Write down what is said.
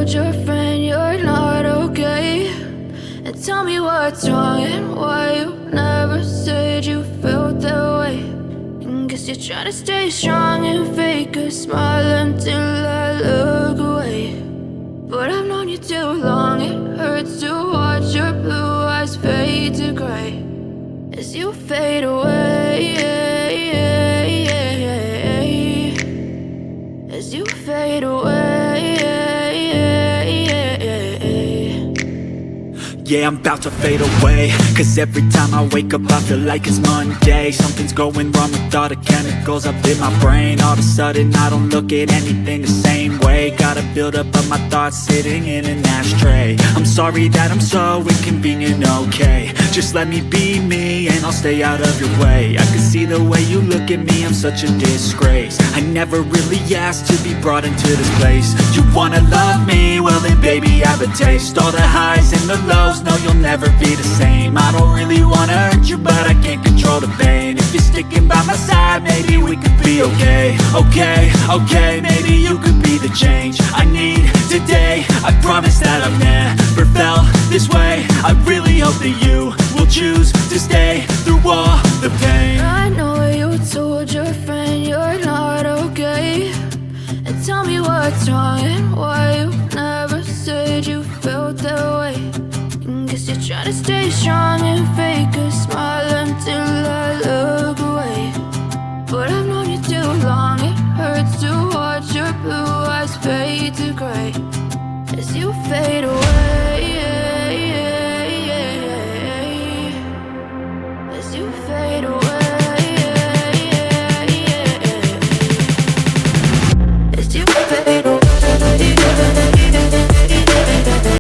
told your friend you're not okay? And tell me what's wrong and why you never said you felt that way. And guess you're trying to stay strong and fake a smile until I look away. But I've known you too long, it hurts to watch your blue eyes fade to gray as you fade away, as you fade away. Yeah, I'm about to fade away, cause every time I wake up I feel like it's Monday. Something's going wrong with all the chemicals up in my brain. All of a sudden I don't look at anything the same way. Got a buildup of my thoughts sitting in an ashtray. I'm sorry that I'm so inconvenient, okay? Just let me be me and I'll stay out of your way. I can see the way you look at me, I'm such a disgrace. I never really asked to be brought into this place. You wanna love me? Well then baby have a taste. All the highs and the lows, no you'll never be the same. I don't really wanna hurt you but I can't control the pain. If you're sticking by my side maybe we could be okay. Okay, maybe you could be the change I need today. I promise that I've never felt this way. I really hope that you will choose to stay through all the pain. I know you told your friend you're not okay. And tell me what's wrong and why you never said you felt that way. And guess you're trying to stay strong and fake a smile until I look away. But I've known you too long, it hurts to watch your blue eyes fade to gray as you fade away.